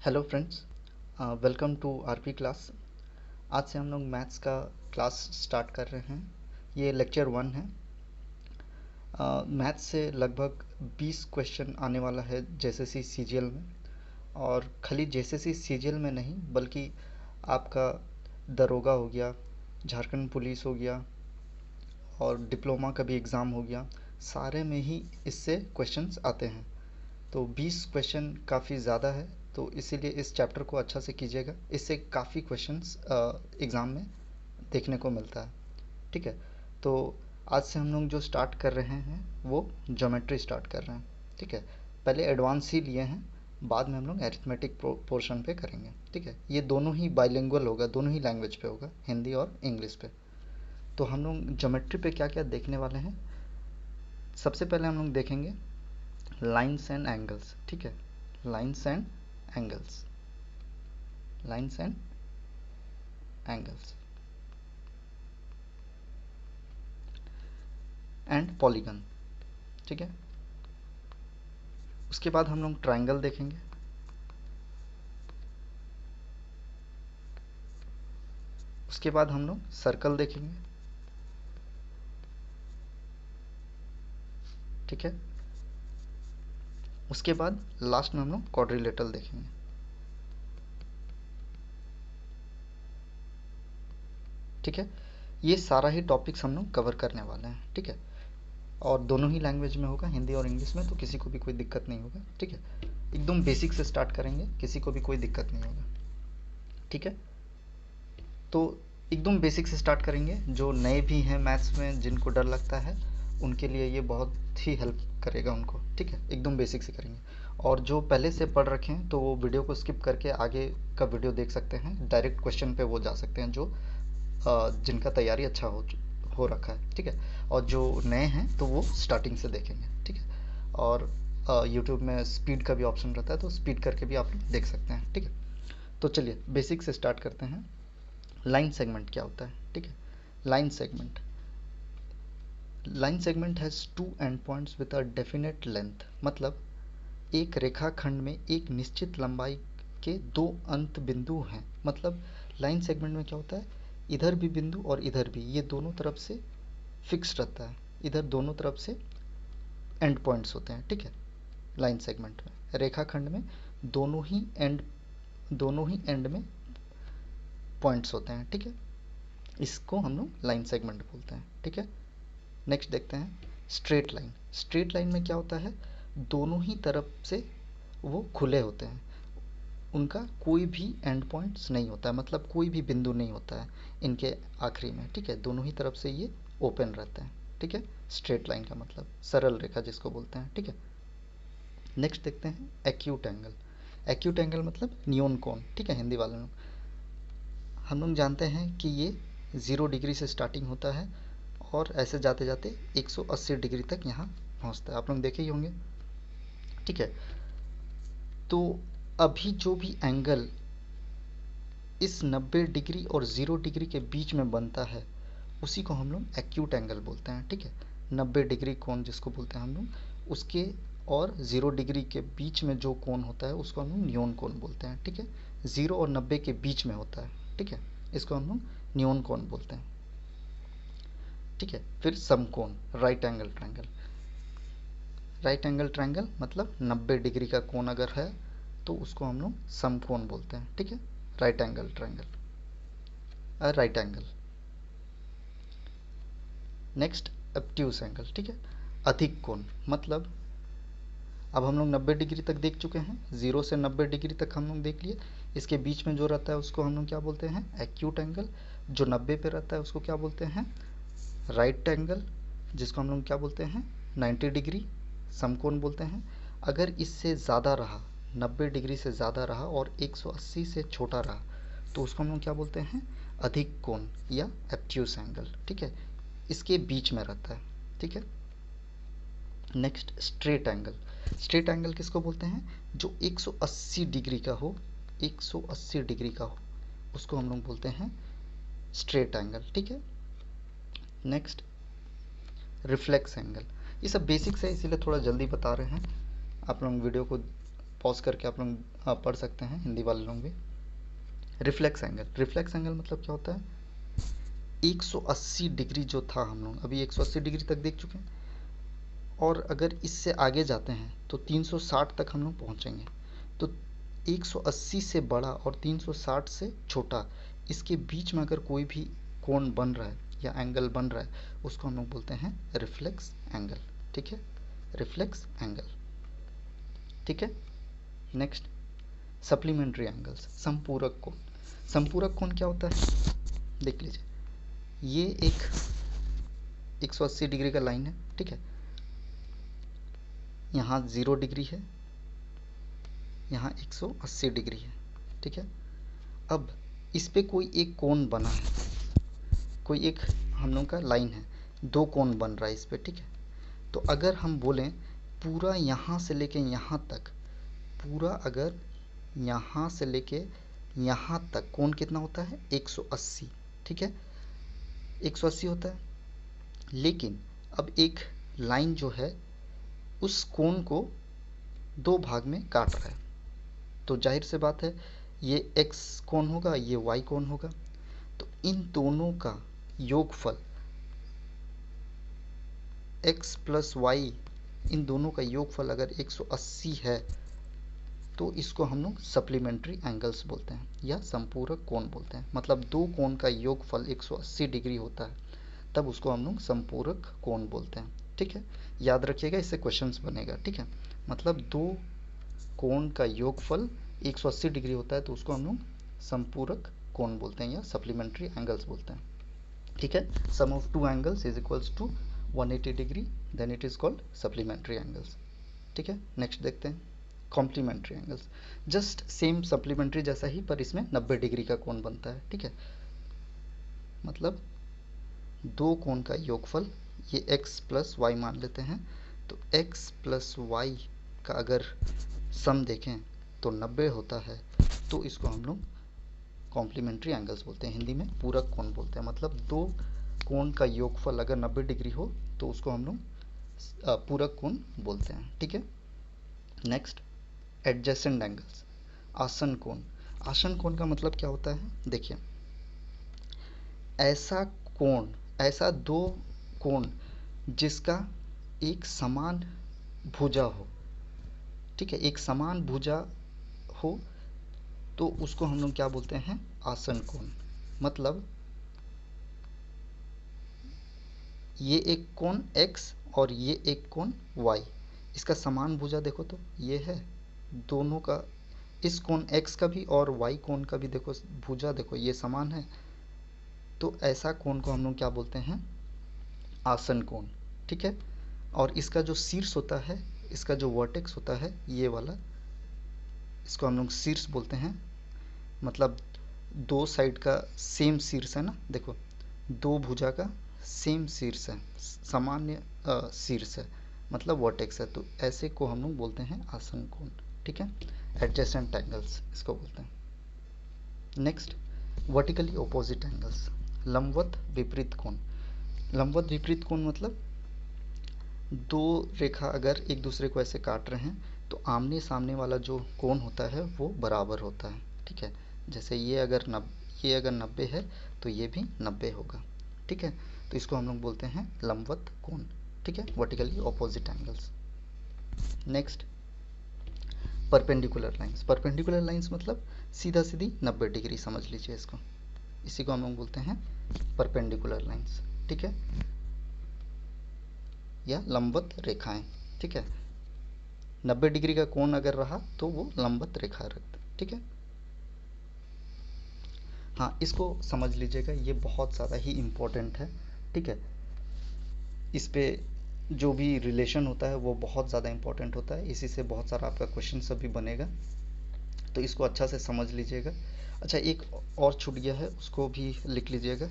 Hello friends, welcome to RP class. आज से हम लोग मैथ्स का क्लास स्टार्ट कर रहे हैं। ये लेक्चर 1 है। मैथ्स से लगभग 20 क्वेश्चन आने वाला है जेएसएससी सीजीएल में। और खाली जेएसएससी सीजीएल में नहीं, बल्कि आपका दरोगा हो गया, झारखंड पुलिस हो गया और डिप्लोमा का भी एग्ज़ाम हो गया, सारे में ही इससे क्वेश्चंस आते हैं। तो 20 क्वेश्चन काफ़ी ज़्यादा है, तो इसीलिए इस चैप्टर को अच्छा से कीजिएगा। इससे काफ़ी क्वेश्चंस एग्ज़ाम में देखने को मिलता है। ठीक है, तो आज से हम लोग जो स्टार्ट कर रहे हैं वो ज्योमेट्री स्टार्ट कर रहे हैं। ठीक है, पहले एडवांस ही लिए हैं, बाद में हम लोग एरिथमेटिक पोर्शन पे करेंगे। ठीक है, ये दोनों ही बाइलिंगुअल होगा, दोनों ही लैंग्वेज पे होगा, हिंदी और इंग्लिश पे। तो हम लोग ज्योमेट्री पे क्या क्या देखने वाले हैं, सबसे पहले हम लोग देखेंगे लाइन्स एंड एंगल्स। ठीक है, lines and angles, lines and angles and polygon. ठीक है, उसके बाद हम लोग ट्राइंगल देखेंगे। उसके बाद हम लोग सर्कल देखेंगे। ठीक है, उसके बाद लास्ट में हम लोग क्वाड्रिलेटरल देखेंगे। ठीक है, ये सारा ही टॉपिक्स हम लोग कवर करने वाले हैं। ठीक है, और दोनों ही लैंग्वेज में होगा, हिंदी और इंग्लिश में, तो किसी को भी कोई दिक्कत नहीं होगा। ठीक है, एकदम बेसिक से स्टार्ट करेंगे, किसी को भी कोई दिक्कत नहीं होगा। ठीक है, तो एकदम बेसिक से स्टार्ट करेंगे। जो नए भी हैं मैथ्स में, जिनको डर लगता है, उनके लिए ये बहुत ही हेल्प करेगा उनको। ठीक है, एकदम बेसिक से करेंगे। और जो पहले से पढ़ रखे हैं तो वो वीडियो को स्किप करके आगे का वीडियो देख सकते हैं, डायरेक्ट क्वेश्चन पे वो जा सकते हैं, जो जिनका तैयारी अच्छा हो रखा है। ठीक है, और जो नए हैं तो वो स्टार्टिंग से देखेंगे। ठीक है, और यूट्यूब में स्पीड का भी ऑप्शन रहता है, तो स्पीड करके भी आप लोग देख सकते हैं। ठीक है, तो चलिए बेसिक से स्टार्ट करते हैं। लाइन सेगमेंट क्या होता है? ठीक है, line segment has two end points with a definite length. मतलब एक रेखाखंड में एक निश्चित लंबाई के दो अंत बिंदु हैं। मतलब लाइन सेगमेंट में क्या होता है, इधर भी बिंदु और इधर भी, ये दोनों तरफ से फिक्स रहता है, इधर दोनों तरफ से एंड पॉइंट्स होते हैं। ठीक है, लाइन सेगमेंट में रेखाखंड में दोनों ही एंड में पॉइंट्स होते हैं। ठीक है, इसको हम लोग लाइन सेगमेंट बोलते हैं। ठीक है, नेक्स्ट देखते हैं स्ट्रेट लाइन। स्ट्रेट लाइन में क्या होता है, दोनों ही तरफ से वो खुले होते हैं, उनका कोई भी एंड पॉइंट्स नहीं होता है, मतलब कोई भी बिंदु नहीं होता है इनके आखिरी में। ठीक है, दोनों ही तरफ से ये ओपन रहते हैं। ठीक है, स्ट्रेट लाइन का मतलब सरल रेखा जिसको बोलते हैं। ठीक है, नेक्स्ट देखते हैं एक्यूट एंगल। एक्यूट एंगल मतलब नियॉन कोण। ठीक है, हिंदी वाले लोग हम लोग जानते हैं कि ये 0 डिग्री से स्टार्टिंग होता है और ऐसे जाते जाते 180 डिग्री तक यहाँ पहुँचता है, आप लोग देखे ही होंगे। ठीक है, तो अभी जो भी एंगल इस 90 डिग्री और 0 डिग्री के बीच में बनता है, उसी को हम लोग एक्यूट एंगल बोलते हैं। ठीक है, 90 डिग्री कोण जिसको बोलते हैं हम लोग, उसके और 0 डिग्री के बीच में जो कोण होता है उसको हम लोग नियॉन कोण बोलते हैं। ठीक है, 0 और 90 के बीच में होता है। ठीक है, इसको हम लोग नियॉन कोण बोलते हैं। ठीक है, फिर समकोण, right angle triangle. Right angle triangle मतलब 90 डिग्री का कोण अगर है तो उसको हम लोग समकोण बोलते हैं। ठीक है, right angle triangle, right angle. Next obtuse angle. ठीक है, अधिक कोण। मतलब अब हम लोग 90 डिग्री तक देख चुके हैं, 0 से 90 डिग्री तक हम लोग देख लिए। इसके बीच में जो रहता है उसको हम लोग क्या बोलते हैं, एक्यूट एंगल। जो 90 पे रहता है उसको क्या बोलते हैं, राइट एंगल, जिसको हम लोग क्या बोलते हैं, 90 डिग्री, समकोण बोलते हैं। अगर इससे ज़्यादा रहा, 90 डिग्री से ज़्यादा रहा और 180 से छोटा रहा, तो उसको हम लोग क्या बोलते हैं, अधिक कोण या ऑब्ट्यूज एंगल। ठीक है, इसके बीच में रहता है। ठीक है, next straight angle. Straight angle किसको बोलते हैं, जो 180 डिग्री का हो, 180 डिग्री का हो, उसको हम लोग बोलते हैं स्ट्रेट एंगल। ठीक है, नेक्स्ट रिफ्लेक्स एंगल। ये सब बेसिक्स है, इसीलिए थोड़ा जल्दी बता रहे हैं, आप लोग वीडियो को पॉज करके आप लोग पढ़ सकते हैं, हिंदी वाले लोग भी। रिफ्लेक्स एंगल, रिफ्लेक्स एंगल मतलब क्या होता है, 180 डिग्री जो था, हम लोग अभी 180 डिग्री तक देख चुके हैं, और अगर इससे आगे जाते हैं तो 360 तक हम लोग पहुँचेंगे। तो 180 से बड़ा और 360 से छोटा, इसके बीच में अगर कोई भी कोण बन रहा है या एंगल बन रहा है, उसको हम लोग बोलते हैं रिफ्लेक्स एंगल। ठीक है, रिफ्लेक्स एंगल। ठीक है, नेक्स्ट सप्लीमेंट्री एंगल्स, संपूरक कोण। संपूरक कोण क्या होता है, देख लीजिए, ये एक 180 डिग्री का लाइन है। ठीक है, यहाँ 0 डिग्री है, यहाँ 180 डिग्री है। ठीक है, अब इस पे कोई एक कोण बना है, कोई एक हम लोग का लाइन है, दो कोण बन रहा है इस पे। ठीक है, तो अगर हम बोलें पूरा यहाँ से लेके यहाँ तक, पूरा अगर यहाँ से लेके यहाँ तक कोण कितना होता है, 180। ठीक है, 180 होता है। लेकिन अब एक लाइन जो है उस कोण को दो भाग में काट रहा है, तो जाहिर से बात है ये x कोण होगा, ये y कोण होगा। तो इन दोनों का योगफल x प्लस वाई, इन दोनों का योगफल अगर 180 है तो इसको हम लोग सप्लीमेंट्री एंगल्स बोलते हैं या संपूरक कोण बोलते हैं। मतलब दो कोण का योगफल 180 डिग्री होता है, तब उसको हम लोग संपूरक कोण बोलते हैं। ठीक है, याद रखिएगा, इससे क्वेश्चंस बनेगा। ठीक है, मतलब दो कोण का योगफल 180 डिग्री होता है तो उसको हम लोग संपूरक कोण बोलते हैं या सप्लीमेंट्री एंगल्स बोलते हैं। ठीक है, sum of two angles is equals to 180 degree, then it is called supplementary angles. ठीक है, नेक्स्ट देखते हैं complementary angles. Just same supplementary जैसा ही, पर इसमें 90 डिग्री का कोण बनता है। ठीक है, मतलब दो कोण का योगफल, ये x प्लस वाई मान लेते हैं, तो x प्लस वाई का अगर सम देखें तो 90 होता है, तो इसको हम लोग कॉम्प्लीमेंट्री एंगल्स बोलते हैं, हिंदी में पूरक कोण बोलते हैं। मतलब दो कोण का योगफल अगर 90 डिग्री हो तो उसको हम लोग पूरक कोण बोलते हैं। ठीक है, नेक्स्ट एडजेसेंट एंगल्स, आसन कोण। आसन कोण का मतलब क्या होता है, देखिए, ऐसा कोण, ऐसा दो कोण जिसका एक समान भुजा हो। ठीक है, एक समान भुजा हो तो उसको हम लोग क्या बोलते हैं, आसन कोण। मतलब ये एक कोण x और ये एक कोण y, इसका समान भुजा देखो तो ये है, दोनों का, इस कोण x का भी और y कोण का भी देखो भुजा, देखो ये समान है, तो ऐसा कोण को हम लोग क्या बोलते हैं, आसन कोण। ठीक है, और इसका जो शीर्ष होता है, इसका जो वर्टेक्स होता है ये वाला, इसको हम लोग शीर्ष बोलते हैं। मतलब दो साइड का सेम शीर्ष है ना, देखो दो भुजा का सेम शीर्ष है, सामान्य शीर्ष है, मतलब वर्टेक्स है, तो ऐसे को हम लोग बोलते हैं आसन कोण। ठीक है, एडजेसेंट एंगल्स इसको बोलते हैं। नेक्स्ट वर्टिकली ऑपोजिट एंगल्स, लंबवत विपरीत कोण। लंबवत विपरीत कोण मतलब दो रेखा अगर एक दूसरे को ऐसे काट रहे हैं तो आमने सामने वाला जो कोण होता है वो बराबर होता है। ठीक है, जैसे ये अगर 90 है तो ये भी 90 होगा। ठीक है, तो इसको हम लोग बोलते हैं लंबवत कोण। ठीक है, vertically opposite angles. Next perpendicular lines. Perpendicular lines मतलब सीधा सीधी 90 डिग्री समझ लीजिए इसको, इसी को हम लोग बोलते हैं परपेंडिकुलर लाइंस। ठीक है, या लंबवत रेखाएं। ठीक है, 90 डिग्री का कोण अगर रहा तो वो लंबवत रेखा रखते। ठीक है, हाँ इसको समझ लीजिएगा, ये बहुत ज़्यादा ही इम्पोर्टेंट है। ठीक है, इस पे जो भी रिलेशन होता है वो बहुत ज़्यादा इम्पोर्टेंट होता है, इसी से बहुत सारा आपका क्वेश्चन सब भी बनेगा, तो इसको अच्छा से समझ लीजिएगा। अच्छा, एक और छूट गया है, उसको भी लिख लीजिएगा।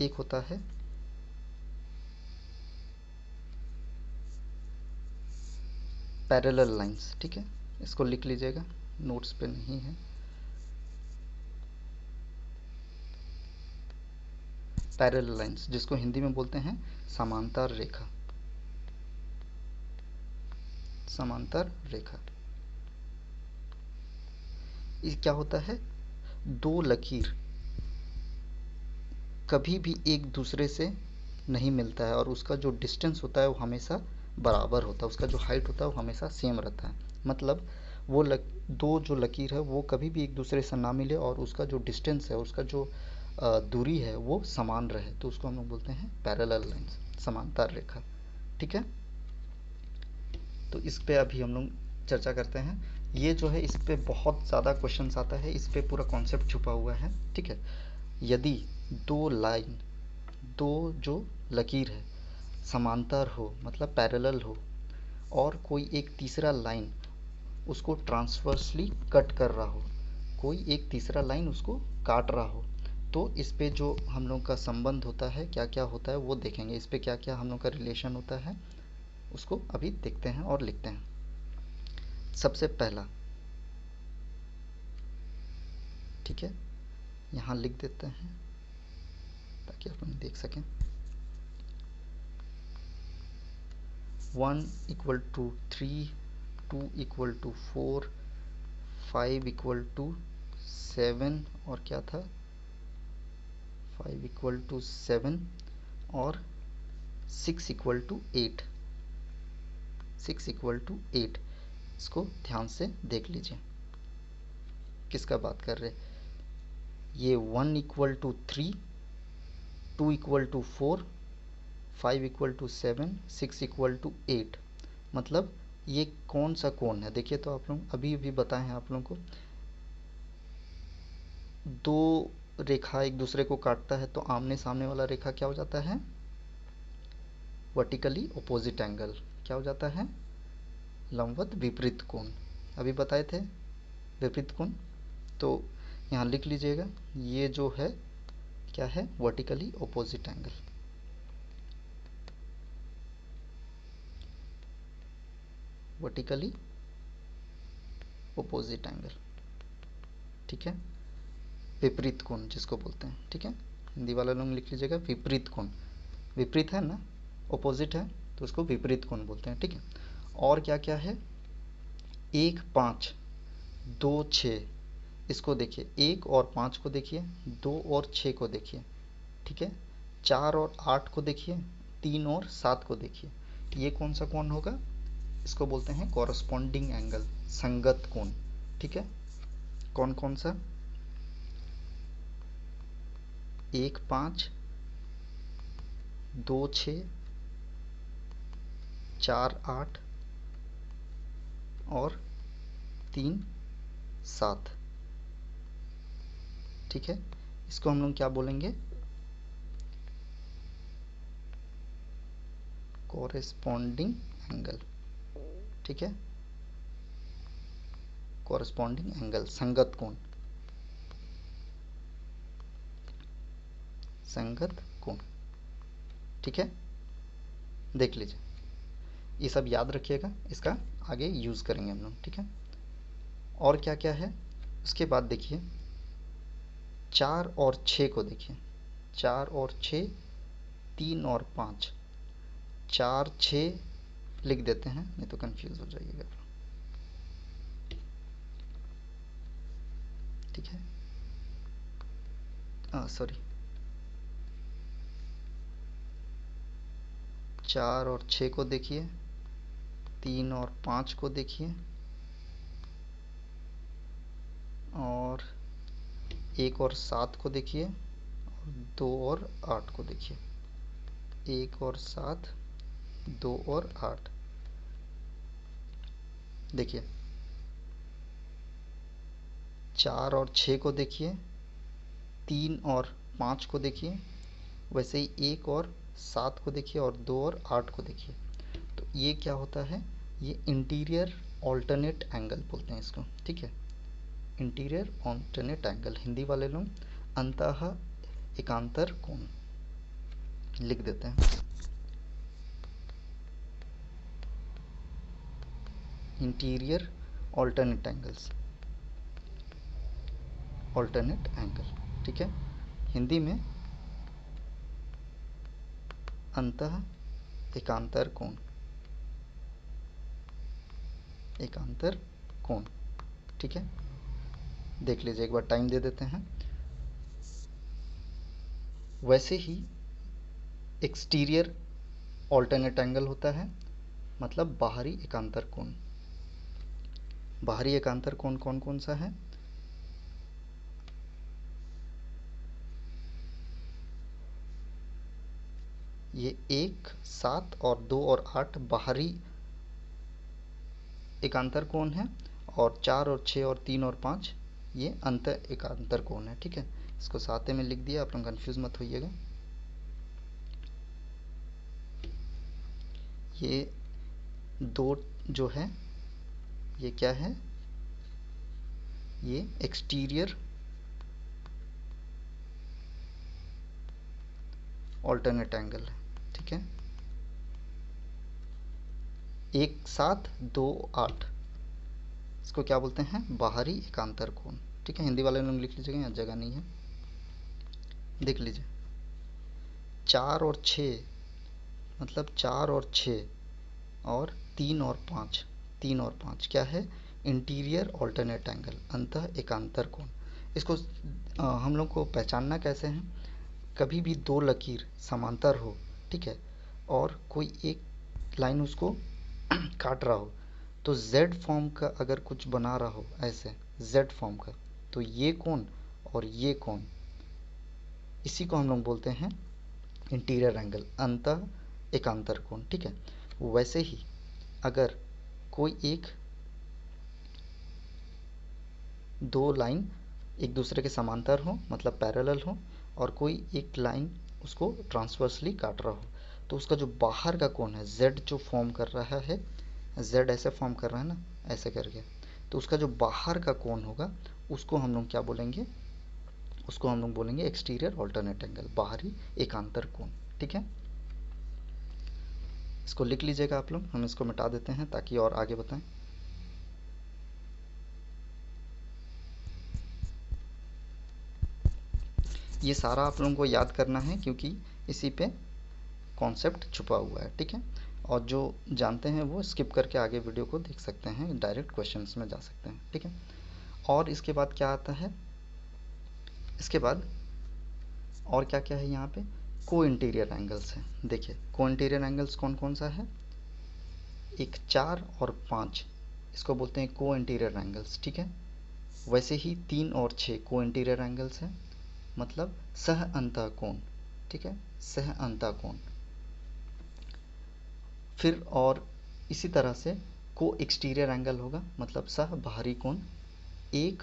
एक होता है पैरेलल लाइंस। ठीक है, इसको लिख लीजिएगा, नोट्स पे नहीं है। पैरेलल लाइंस जिसको हिंदी में बोलते हैं समांतर रेखा, समांतर रेखा। क्या होता है, दो लकीर कभी भी एक दूसरे से नहीं मिलता है और उसका जो डिस्टेंस होता है वो हमेशा बराबर होता है, उसका जो हाइट होता है वो हमेशा सेम रहता है। मतलब वो दो जो लकीर है वो कभी भी एक दूसरे से ना मिले और उसका जो डिस्टेंस है, उसका जो दूरी है वो समान रहे, तो उसको हम लोग बोलते हैं पैरेलल लाइंस, समांतर रेखा। ठीक है, तो इस पे अभी हम लोग चर्चा करते हैं। ये जो है इस पे बहुत ज़्यादा क्वेश्चंस आता है, इस पे पूरा कॉन्सेप्ट छुपा हुआ है। ठीक है, यदि दो लाइन, दो जो लकीर है समांतर हो, मतलब पैरेलल हो, और कोई एक तीसरा लाइन उसको ट्रांसवर्सली कट कर रहा हो, कोई एक तीसरा लाइन उसको काट रहा हो, तो इस पे जो हम लोग का संबंध होता है, क्या क्या होता है वो देखेंगे। इस पे क्या क्या हम लोग का रिलेशन होता है उसको अभी देखते हैं और लिखते हैं। सबसे पहला, ठीक है, यहाँ लिख देते हैं ताकि अपन देख सकें। 1 equal to 3, 2 equal to 4, 5 equal to 7, और क्या था, 5 इक्वल टू 7, और 6 इक्वल टू 8, 6 इक्वल टू 8। इसको ध्यान से देख लीजिए किसका बात कर रहे। ये 1 equal to 3, 2 equal to 4, 5 equal to 7, 6 equal to 8। मतलब ये कौन सा कोण है, देखिए तो आप लोग अभी भी बताए हैं आप लोगों को, दो रेखा एक दूसरे को काटता है तो आमने सामने वाला रेखा क्या हो जाता है, वर्टिकली अपोजिट एंगल। क्या हो जाता है, लंबवत विपरीत कोण। अभी बताए थे विपरीत कोण, तो यहाँ लिख लीजिएगा, ये जो है क्या है, vertically opposite angle. Vertically opposite angle, ठीक है, विपरीत कोण जिसको बोलते हैं। ठीक है, हिंदी वाला लोग लिख लीजिएगा विपरीत कोण। विपरीत है ना, अपोजिट है, तो उसको विपरीत कोण बोलते हैं। ठीक है, और क्या क्या है, 1 5 2 6, इसको देखिए, 1 और 5 को देखिए, 2 और 6 को देखिए। ठीक है, 4 और 8 को देखिए, 3 और 7 को देखिए। ये कौन सा कोण होगा, इसको बोलते हैं कॉरस्पॉन्डिंग एंगल, संगत कोण। ठीक है, कौन कौन सा, 1 5, 2 6, 4 8 और 3 7। ठीक है, इसको हम लोग क्या बोलेंगे, कॉरेस्पॉन्डिंग एंगल। ठीक है, कॉरेस्पॉन्डिंग एंगल, संगत कोण, संगत कोण। ठीक है, देख लीजिए, ये सब याद रखिएगा, इसका आगे यूज़ करेंगे हम लोग। ठीक है, और क्या क्या है, उसके बाद देखिए 4 और 6 को देखिए, 4 और 6, 3 और 5, 4 6 लिख देते हैं, नहीं तो कंफ्यूज हो जाइएगा। ठीक है, सॉरी, 4 और 6 को देखिए, 3 और 5 को देखिए, और 1 और 7 को देखिए, और 2 और 8 को देखिए। 1 और 7, 2 और 8। देखिए 4 और 6 को देखिए, 3 और 5 को देखिए, वैसे ही 1 और 7 को देखिए, और 2 और 8 को देखिए। तो ये क्या होता है, ये इंटीरियर ऑल्टरनेट एंगल बोलते हैं इसको। ठीक है, इंटीरियर ऑल्टरनेट एंगल, हिंदी वाले लोग अंतः एकांतर कोण लिख देते हैं। Interior alternate angles, alternate angle. ठीक है, हिंदी में अंतः एकांतर कोण, एकांतर कोण। ठीक है, देख लीजिए, एक बार टाइम दे देते हैं। वैसे ही एक्सटीरियर ऑल्टरनेट एंगल होता है, मतलब बाहरी एकांतर कोण। बाहरी एकांतर कोण कौन कौन सा है? ये 1, 7 और 2 और 8 बाहरी एकांतर कोण है, और 4 और 6 और 3 और 5 ये अंत एकांतर कोण है। ठीक है, इसको साथे में लिख दिया, आप लोग कंफ्यूज मत होइएगा। ये दो जो है ये क्या है? ये एक्सटीरियर ऑल्टरनेट एंगल है। ठीक है, 1, 7, 2, 8 इसको क्या बोलते हैं? बाहरी एकांतर कोण। ठीक है, हिंदी वाले लोग लिख लीजिएगा, यहाँ जगह नहीं है। देख लीजिए, 4 और 6 मतलब 4 और 6 और 3 और 5, 3 और 5 क्या है? इंटीरियर ऑल्टरनेट एंगल, अंतः एकांतर कोण। इसको हम लोग को पहचानना कैसे है? कभी भी दो लकीर समांतर हो, ठीक है, और कोई एक लाइन उसको काट रहा हो, तो जेड फॉर्म का अगर कुछ बना रहा हो, ऐसे जेड फॉर्म का, तो ये कोण और ये कोण, इसी को हम लोग बोलते हैं इंटीरियर एंगल, अंतः एकांतर कोण। ठीक है, वैसे ही अगर कोई एक दो लाइन एक दूसरे के समांतर हो, मतलब पैरेलल हो, और कोई एक लाइन उसको ट्रांसवर्सली काट रहा हो, तो उसका जो बाहर का कोण है, जेड जो फॉर्म कर रहा है, जेड ऐसे फॉर्म कर रहा है ना, ऐसे करके, तो उसका जो बाहर का कोण होगा उसको हम लोग क्या बोलेंगे? उसको हम लोग बोलेंगे एक्सटीरियर ऑल्टरनेट एंगल, बाहरी एकांतर कोण। ठीक है, इसको लिख लीजिएगा आप लोग, हम इसको मिटा देते हैं ताकि और आगे बताएं। ये सारा आप लोगों को याद करना है, क्योंकि इसी पे कॉन्सेप्ट छुपा हुआ है। ठीक है, और जो जानते हैं वो स्किप करके आगे वीडियो को देख सकते हैं, डायरेक्ट क्वेश्चंस में जा सकते हैं। ठीक है, और इसके बाद क्या आता है? इसके बाद और क्या क्या है यहाँ पे? को इंटीरियर एंगल्स है। देखिए, को इंटीरियर एंगल्स कौन कौन सा है? एक 4 और 5 इसको बोलते हैं को इंटीरियर एंगल्स। ठीक है, वैसे ही 3 और 6 को इंटीरियर एंगल्स है, मतलब सह अंतः कोण। ठीक है, सह अंतः कोण। फिर और इसी तरह से को एक्सटीरियर एंगल होगा, मतलब सह बाहरी कोण। 1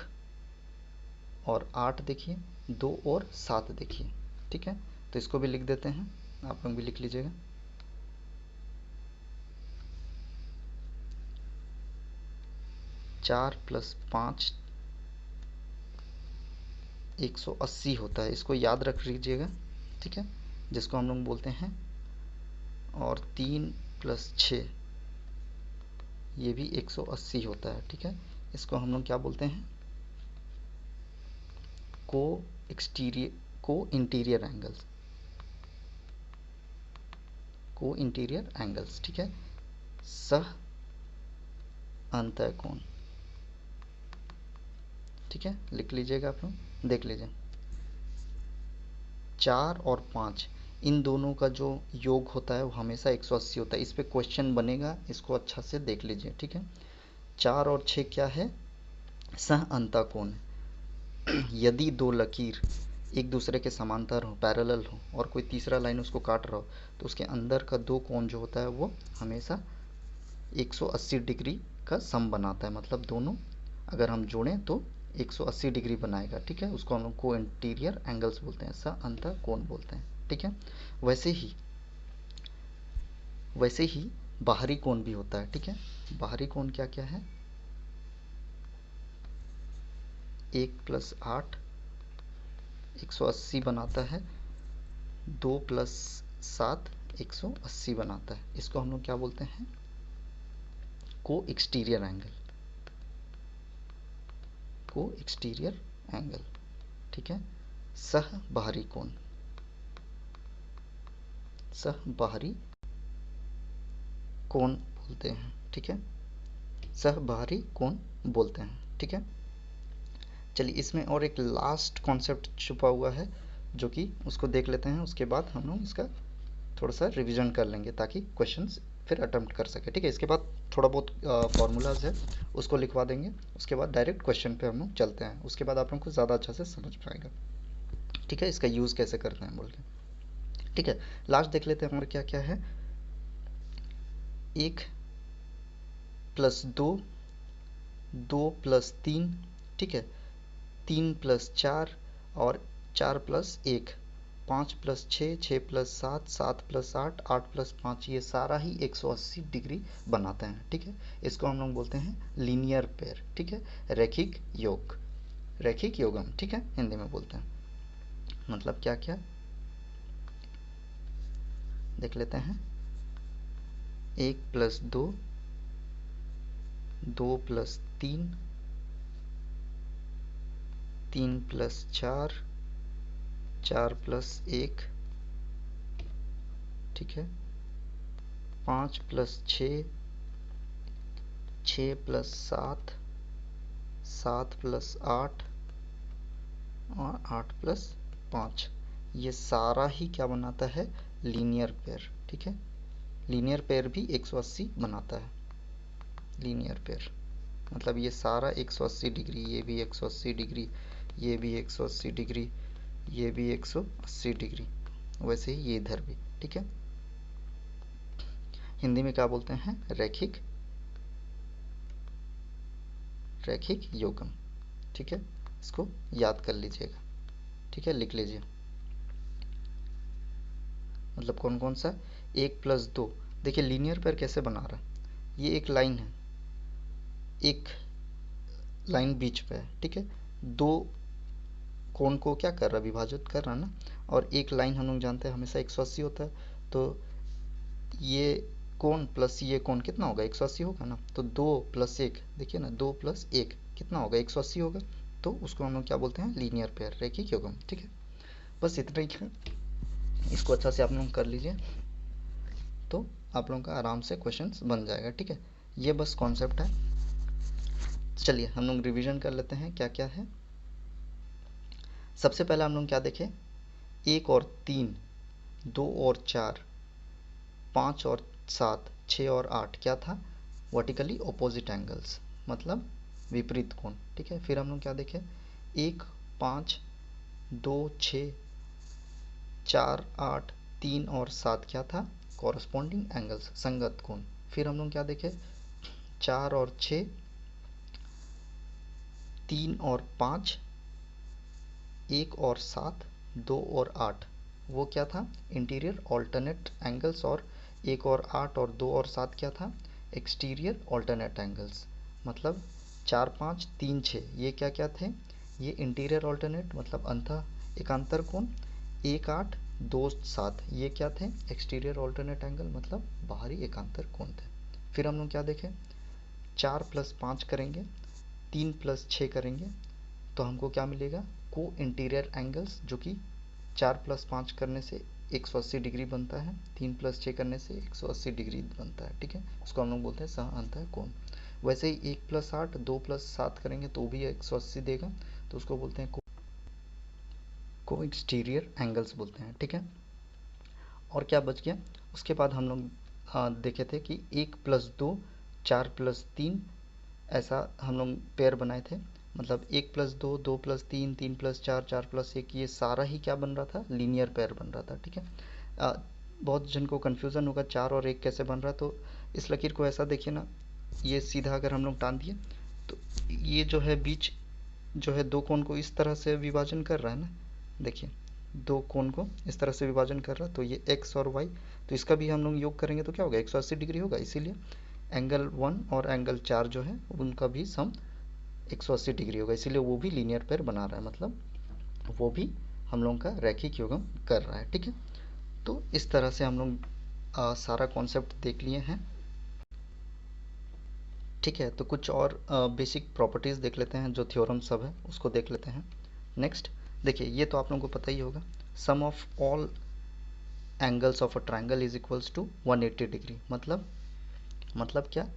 और 8 देखिए, 2 और 7 देखिए। ठीक है, तो इसको भी लिख देते हैं, आप लोग भी लिख लीजिएगा। चार प्लस 5 180 होता है, इसको याद रख लीजिएगा। ठीक है, जिसको हम लोग बोलते हैं, और 3 प्लस 6 ये भी 180 होता है। ठीक है, इसको हम लोग क्या बोलते हैं? को एक्सटीरियर, को इंटीरियर एंगल्स, को इंटीरियर एंगल्स। ठीक है, सह अंतः कोण। ठीक है, लिख लीजिएगा आप लोग, देख लीजिए। 4 और 5 इन दोनों का जो योग होता है वो हमेशा 180 होता है। इस पे क्वेश्चन बनेगा, इसको अच्छा से देख लीजिए। ठीक है, 4 और 6 क्या है? सह अंतः कोण। यदि दो लकीर एक दूसरे के समांतर हो, पैरेलल हो, और कोई तीसरा लाइन उसको काट रहा हो, तो उसके अंदर का दो कोण जो होता है वो हमेशा 180 डिग्री का सम बनाता है, मतलब दोनों अगर हम जोड़ें तो 180 डिग्री बनाएगा। ठीक है, उसको हम लोग को इंटीरियर एंगल्स बोलते हैं, सह अंतः कोण बोलते हैं। ठीक है, वैसे ही बाहरी कोण भी होता है। ठीक है, बाहरी कोण क्या क्या है? 1 प्लस 8 180 बनाता है, 2 प्लस 7 180 बनाता है। इसको हम लोग क्या बोलते हैं? को एक्सटीरियर एंगल, को एक्सटीरियर एंगल। ठीक है, सह बाहरी कोण, सह बाहरी कोण बोलते हैं। ठीक है, सह बाहरी कोण बोलते हैं। ठीक है, चलिए इसमें और एक लास्ट कॉन्सेप्ट छुपा हुआ है जो कि उसको देख लेते हैं, उसके बाद हम लोग इसका थोड़ा सा रिवीजन कर लेंगे ताकि क्वेश्चंस फिर अटेम्प्ट कर सके। ठीक है, इसके बाद थोड़ा बहुत फार्मूलाज है उसको लिखवा देंगे, उसके बाद डायरेक्ट क्वेश्चन पे हम लोग चलते हैं, उसके बाद आप लोग को ज़्यादा अच्छा से समझ पाएगा। ठीक है, इसका यूज़ कैसे करते हैं बोल के। ठीक है, लास्ट देख लेते हैं हमारे क्या क्या है। 1 + 2, 2 + 3, ठीक है, 3 + 4 और 4 + 1, 5 + 6, 6 + 7, 7 + 8, 8 + 5, ये सारा ही 180 डिग्री बनाते हैं। ठीक है, इसको हम लोग बोलते हैं लीनियर पेयर। ठीक है, रैखिक योग, रैखिक योगम। ठीक है, हिंदी में बोलते हैं। मतलब क्या क्या देख लेते हैं। 1 + 2, 2 + 3, 3 + 4, 4 + 1, ठीक है, 5 + 6, 6 + 7, 7 + 8 और 8 + 5, ये सारा ही क्या बनाता है, लीनियर पेयर। ठीक है, लीनियर पेयर भी 180 बनाता है। लीनियर पेयर मतलब ये सारा 180 डिग्री, ये भी 180 डिग्री, ये भी 180 डिग्री, ये भी 180 डिग्री, वैसे ही ये इधर भी। ठीक है, हिंदी में क्या बोलते हैं, रैखिक, रैखिक योगम। ठीक है, इसको याद कर लीजिएगा। ठीक है, लिख लीजिए। मतलब कौन कौन सा, 1 + 2, देखिए लीनियर पेयर कैसे बना रहा है, ये एक लाइन है, एक लाइन बीच पे है। ठीक है, दो कोण को क्या कर रहा है, विभाजित कर रहा है ना, और एक लाइन हम लोग जानते हैं हमेशा 180 होता है, तो ये कोण प्लस ये कोण कितना होगा, 180 होगा ना। तो 2 + 1, देखिए ना, 2 + 1 कितना होगा, 180 होगा। तो उसको हम लोग क्या बोलते हैं, लीनियर पेयर, रैखिक योगम। ठीक है, बस इतना ही है, इसको अच्छा से आप लोग कर लीजिए तो आप लोगों का आराम से क्वेश्चंस बन जाएगा। ठीक है, ये बस कॉन्सेप्ट है। चलिए हम लोग रिवीजन कर लेते हैं क्या क्या है। सबसे पहले हम लोग क्या देखें, 1 और 3, 2 और 4, 5 और 7, 6 और 8 क्या था, वर्टिकली अपोजिट एंगल्स, मतलब विपरीत कोण। ठीक है, फिर हम लोग क्या देखें, 1, 5, 2, 6, 4, 8, 3 और 7 क्या था, कॉरस्पॉन्डिंग एंगल्स, संगत कोण। फिर हम लोग क्या देखें, 4 और 6, 3 और 5, 1 और 7, 2 और 8, वो क्या था, इंटीरियर ऑल्टरनेट एंगल्स, और 1 और 8 और 2 और 7 क्या था, एक्सटीरियर ऑल्टरनेट एंगल्स। मतलब 4, 5, 3, 6 ये क्या क्या थे, ये इंटीरियर ऑल्टरनेट मतलब अंतः एकांतर कोण। 1, 8, 2, 7 ये क्या थे, एक्सटीरियर ऑल्टरनेट एंगल मतलब बाहरी एकांतर कोण थे। फिर हम लोग क्या देखें, 4 + 5 करेंगे, 3 + 6 करेंगे, तो हमको क्या मिलेगा, को इंटीरियर एंगल्स, जो कि 4 + 5 करने से 180 डिग्री बनता है, 3 + 6 करने से 180 डिग्री बनता है। ठीक है, उसको हम लोग बोलते हैं सह अंतः कोण। वैसे ही 1 + 8, 2 + 7 करेंगे तो भी 180 देगा, तो उसको बोलते हैं को एक्सटीरियर एंगल्स बोलते हैं। ठीक है, और क्या बच गया, उसके बाद हम लोग देखे थे कि 1 + 2, 4 + 3 ऐसा हम लोग पेयर बनाए थे। मतलब 1 + 2, 2 + 3, 3 + 4, 4 + 1, ये सारा ही क्या बन रहा था, लीनियर पेयर बन रहा था। ठीक है, बहुत जन को कन्फ्यूज़न होगा 4 और 1 कैसे बन रहा है, तो इस लकीर को ऐसा देखिए ना, ये सीधा अगर हम लोग टान दिए तो ये जो है बीच जो है दो कोण को इस तरह से विभाजन कर रहा है ना, देखिए दो कोण को इस तरह से विभाजन कर रहा है, तो ये x और y, तो इसका भी हम लोग योग करेंगे तो क्या होगा, 180 डिग्री होगा। इसीलिए एंगल 1 और एंगल 4 जो है उनका भी सम 180 डिग्री होगा, इसीलिए वो भी लीनियर पेयर बना रहा है, मतलब वो भी हम लोगों का रैखिक योगम कर रहा है। ठीक है, तो इस तरह से हम लोग सारा कॉन्सेप्ट देख लिए हैं। ठीक है, तो कुछ और बेसिक प्रॉपर्टीज़ देख लेते हैं, जो थ्योरम सब है उसको देख लेते हैं। नेक्स्ट देखिए, ये तो आप लोगों को पता ही होगा, sum of all angles of a triangle is equals to 180 degree. मतलब क्या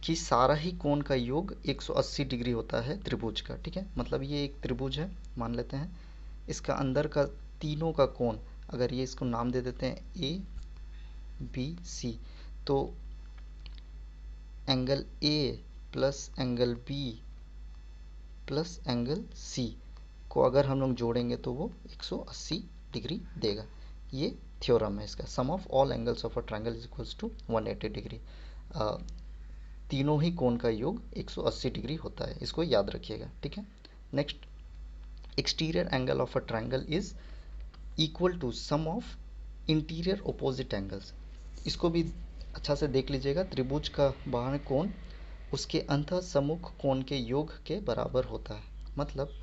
कि सारा ही कोण का योग 180 डिग्री होता है त्रिभुज का। ठीक है, मतलब ये एक त्रिभुज है मान लेते हैं, इसका अंदर का तीनों का कोण, अगर ये इसको नाम दे देते हैं ए बी सी, तो angle A plus angle B plus angle C को अगर हम लोग जोड़ेंगे तो वो 180 डिग्री देगा। ये थ्योरम है इसका, sum of all angles of a triangle is equals to 180 degree. तीनों ही कोण का योग 180 डिग्री होता है, इसको याद रखिएगा। ठीक है, next, exterior angle of a triangle is equal to sum of interior opposite angles. इसको भी अच्छा से देख लीजिएगा, त्रिभुज का बाह्य कोण उसके अंतः सम्मुख कोण के योग के बराबर होता है। मतलब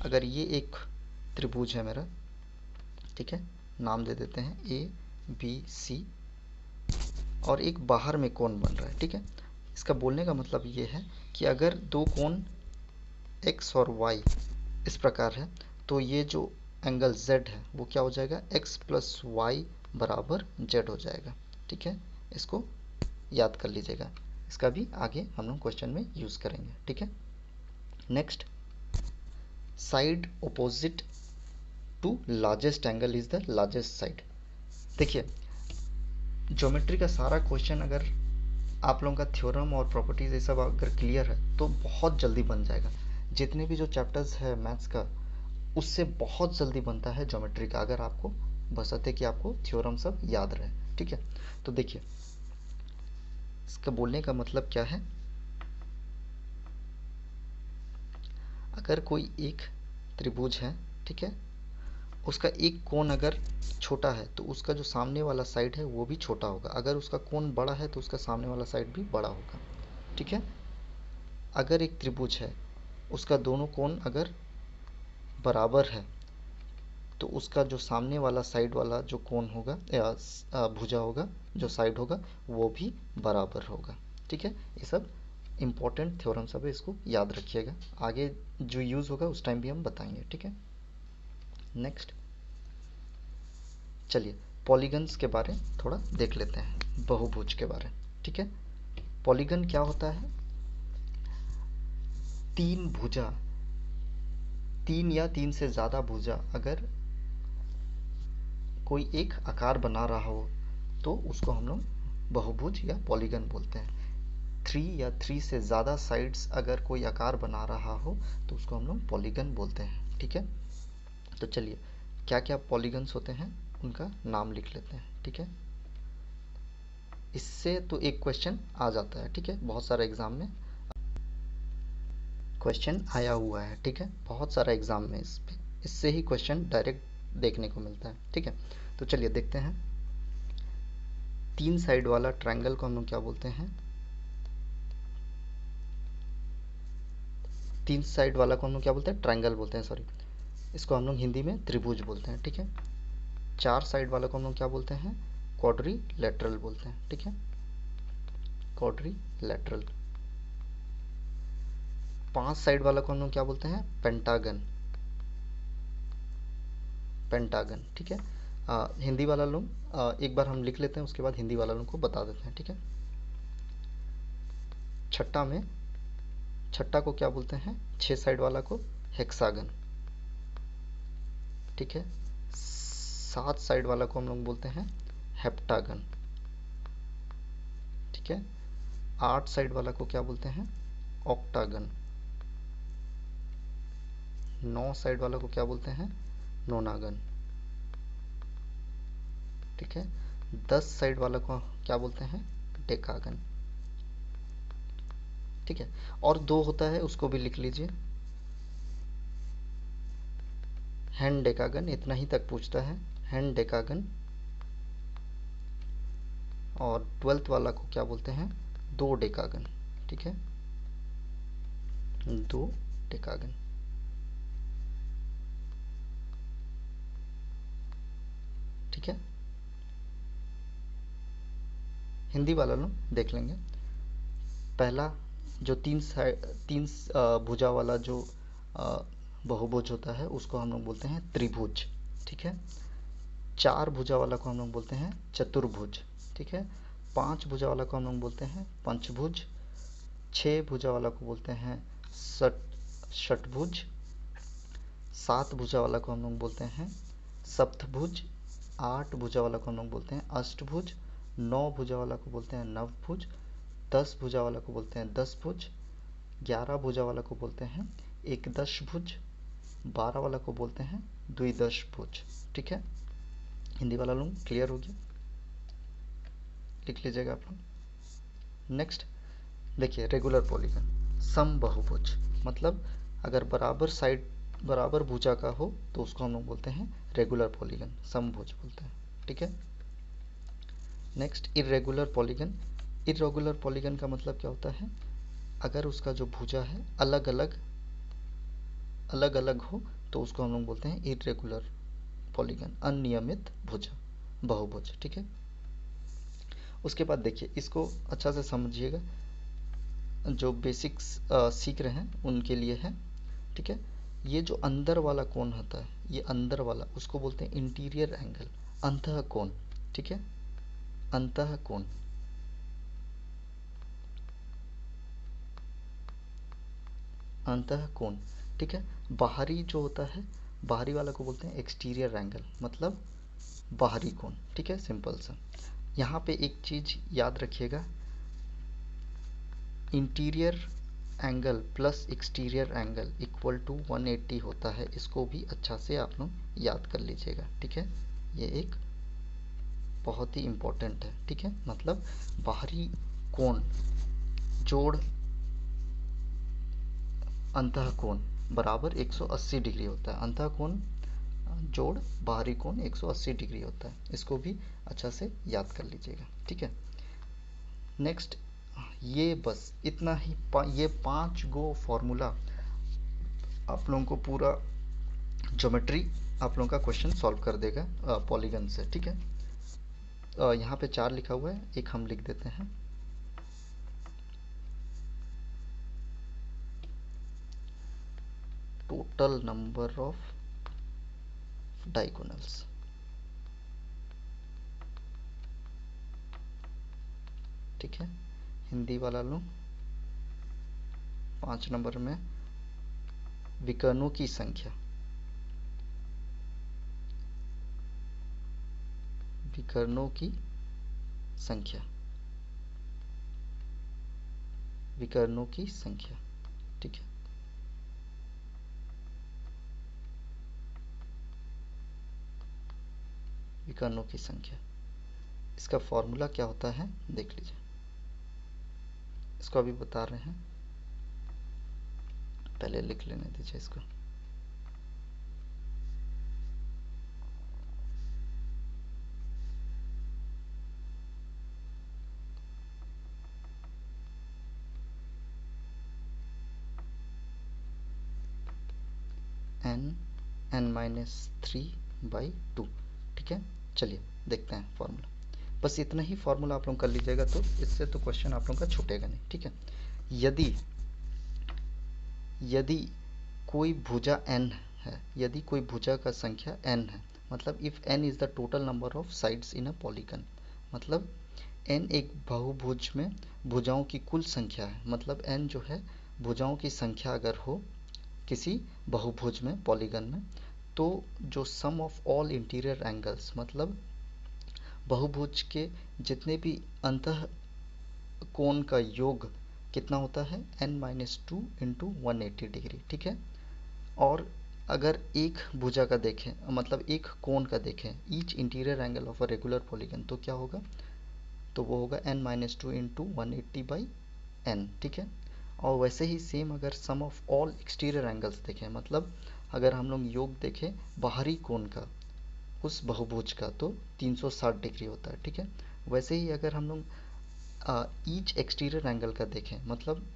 अगर ये एक त्रिभुज है मेरा, ठीक है, नाम दे देते हैं ए बी सी, और एक बाहर में कोण बन रहा है। ठीक है, इसका बोलने का मतलब ये है कि अगर दो कोण x और y इस प्रकार है, तो ये जो एंगल z है वो क्या हो जाएगा, x प्लस वाई बराबर z हो जाएगा। ठीक है, इसको याद कर लीजिएगा, इसका भी आगे हम लोग क्वेश्चन में यूज़ करेंगे। ठीक है, next, side opposite to largest angle is the largest side. देखिए, ज्योमेट्री का सारा क्वेश्चन अगर आप लोगों का थ्योरम और प्रॉपर्टीज ये सब अगर क्लियर है तो बहुत जल्दी बन जाएगा। जितने भी जो चैप्टर्स है मैथ्स का, उससे बहुत जल्दी बनता है ज्योमेट्री का, अगर आपको बशर्ते कि आपको थ्योरम सब याद रहे। ठीक है, तो देखिए इसका बोलने का मतलब क्या है, अगर कोई एक त्रिभुज है, ठीक है, उसका एक कोण अगर छोटा है तो उसका जो सामने वाला साइड है वो भी छोटा होगा। अगर उसका कोण बड़ा है तो उसका सामने वाला साइड भी बड़ा होगा। ठीक है, अगर एक त्रिभुज है, उसका दोनों कोण अगर बराबर है तो उसका जो सामने वाला साइड वाला जो कोण होगा या भुजा होगा, जो साइड होगा, वो भी बराबर होगा। ठीक है, ये सब इम्पोर्टेंट थ्योरम सब है, इसको याद रखिएगा, आगे जो यूज़ होगा उस टाइम भी हम बताएंगे। ठीक है, नेक्स्ट चलिए पॉलीगन्स के बारे थोड़ा देख लेते हैं, बहुभुज के बारे। ठीक है, पॉलीगन क्या होता है, तीन भुजा, तीन या तीन से ज़्यादा भुजा अगर कोई एक आकार बना रहा हो तो उसको हम लोग बहुभुज या पॉलीगन बोलते हैं। थ्री या थ्री से ज़्यादा साइड्स अगर कोई आकार बना रहा हो तो उसको हम लोग पॉलीगन बोलते हैं। ठीक है, तो चलिए क्या क्या पॉलीगन्स होते हैं उनका नाम लिख लेते हैं। ठीक है, इससे तो एक क्वेश्चन आ जाता है। ठीक है, बहुत सारा एग्जाम में क्वेश्चन आया हुआ है। ठीक है, बहुत सारा एग्जाम में इससे ही क्वेश्चन डायरेक्ट देखने को मिलता है। ठीक है, तो चलिए देखते हैं, तीन साइड वाला ट्रायंगल को हम लोग क्या बोलते हैं, तीन साइड वाला को हम लोग क्या बोलते हैं, ट्रायंगल बोलते हैं, सॉरी, इसको हम लोग हिंदी में त्रिभुज बोलते हैं। ठीक है, चार साइड वाला को हम लोग क्या बोलते हैं, क्वाड्रिलेटरल बोलते हैं। ठीक है, क्वाड्रिलेटरल। पांच साइड वाला को हम लोग क्या बोलते हैं, पेंटागन, पेंटागन। ठीक है, हिंदी वाला लोग एक बार हम लिख लेते हैं, उसके बाद हिंदी वाला लोग को बता देते हैं। ठीक है, छठा में, छठा को क्या बोलते हैं, छह साइड वाला को हेक्सागन। ठीक है, सात साइड वाला को हम लोग बोलते हैं हेप्टागन। ठीक है, आठ साइड वाला को क्या बोलते हैं, ऑक्टागन। नौ साइड वाला को क्या बोलते हैं, नोनागन। ठीक है, 10 साइड वाला को क्या बोलते हैं, डेकागन। ठीक है, और दो होता है उसको भी लिख लीजिए, हैंड डेकागन, इतना ही तक पूछता है, हैंड डेकागन। और 12th वाला को क्या बोलते हैं, दो डेकागन। ठीक है, दो डेकागन। ठीक है, हिंदी वाला लोग देख लेंगे। पहला जो तीन भुजा वाला जो बहुभुज होता है उसको हम लोग बोलते हैं त्रिभुज। ठीक है, चार भुजा वाला को हम लोग बोलते हैं चतुर्भुज। ठीक है, पांच भुजा वाला को हम लोग बोलते हैं पंचभुज। 6 भुजा वाला को बोलते हैं षटभुज, 7 भुजा वाला को हम लोग बोलते हैं सप्तभुज, 8 भुजा वाला को हम लोग बोलते हैं अष्टभुज, 9 भुजा वाला को बोलते हैं नवभुज, 10 भुजा वाला को बोलते हैं दसभुज, 11 भुजा वाला को बोलते हैं एकदशभुज, 12 वाला को बोलते हैं द्विदशभुज। ठीक है, हिंदी वाला लोग क्लियर हो गया, लिख लीजिएगा आप लोग। नेक्स्ट देखिए रेगुलर पॉलीगन, समबाहुभुज, मतलब अगर बराबर साइड बराबर भुजा का हो तो उसको हम लोग बोलते हैं रेगुलर पॉलीगन, समभुज बोलते हैं। ठीक है, next irregular polygon. Irregular polygon का मतलब क्या होता है, अगर उसका जो भुजा है अलग अलग हो तो उसको हम लोग बोलते हैं इर्रेगुलर पॉलीगन, अनियमित भुजा, बहुभुज। ठीक है, उसके बाद देखिए इसको अच्छा से समझिएगा, जो बेसिक्स सीख रहे हैं उनके लिए है। ठीक है, ये जो अंदर वाला कोण होता है, ये अंदर वाला उसको बोलते हैं इंटीरियर एंगल, अंतः कोण। ठीक है, अंतः कोण, अंतः कोण। ठीक है, बाहरी जो होता है, बाहरी वाला को बोलते हैं एक्सटीरियर एंगल, मतलब बाहरी कोण। ठीक है, सिंपल सा। यहाँ पे एक चीज याद रखिएगा, interior angle plus exterior angle equal to 180 होता है, इसको भी अच्छा से आप लोग याद कर लीजिएगा। ठीक है, ये एक बहुत ही इम्पोर्टेंट है। ठीक है, मतलब बाहरी कोण जोड़ अंतः कोण बराबर 180 डिग्री होता है, अंतः कोण जोड़ बाहरी कोण 180 डिग्री होता है, इसको भी अच्छा से याद कर लीजिएगा। ठीक है, नेक्स्ट ये बस इतना ही ये 5 गो फॉर्मूला आप लोगों को पूरा ज्योमेट्री आप लोगों का क्वेश्चन सॉल्व कर देगा पॉलीगन से। ठीक है, यहाँ पे 4 लिखा हुआ है, एक हम लिख देते हैं। टोटल नंबर ऑफ डायगोनल्स, ठीक है, हिंदी वाला लो 5 नंबर में विकर्णों की संख्या, विकर्णों की संख्या, विकर्णों की संख्या। ठीक है, विकर्णों की संख्या, इसका फॉर्मूला क्या होता है देख लीजिए, इसको अभी बता रहे हैं, पहले लिख लेने दीजिए इसको। n(n-3/2). ठीक है, चलिए देखते हैं फॉर्मूला, बस इतना ही फॉर्मूला आप लोग कर लीजिएगा, तो इससे तो क्वेश्चन आप लोग का छूटेगा नहीं। ठीक है, यदि कोई भुजा n है, यदि कोई भुजा का संख्या n है, मतलब if n is the total number of sides in a polygon, मतलब n एक बहुभुज में भुजाओं की कुल संख्या है, मतलब n जो है भुजाओं की संख्या अगर हो किसी बहुभुज में पॉलीगन में, तो जो सम ऑफ ऑल इंटीरियर एंगल्स, मतलब बहुभुज के जितने भी अंतः कोण का योग कितना होता है, n-2 इंटू 180 डिग्री। ठीक है, और अगर एक भुजा का देखें, मतलब एक कोण का देखें, each interior angle of a regular polygon, तो क्या होगा, तो वो होगा n-2 इंटू 180/n। ठीक है, और वैसे ही सेम अगर सम ऑफ ऑल एक्सटीरियर एंगल्स देखें, मतलब अगर हम लोग योग देखें बाहरी कोण का उस बहुभुज का, तो 360 डिग्री होता है। ठीक है, वैसे ही अगर हम लोग ईच एक्सटीरियर एंगल का देखें, मतलब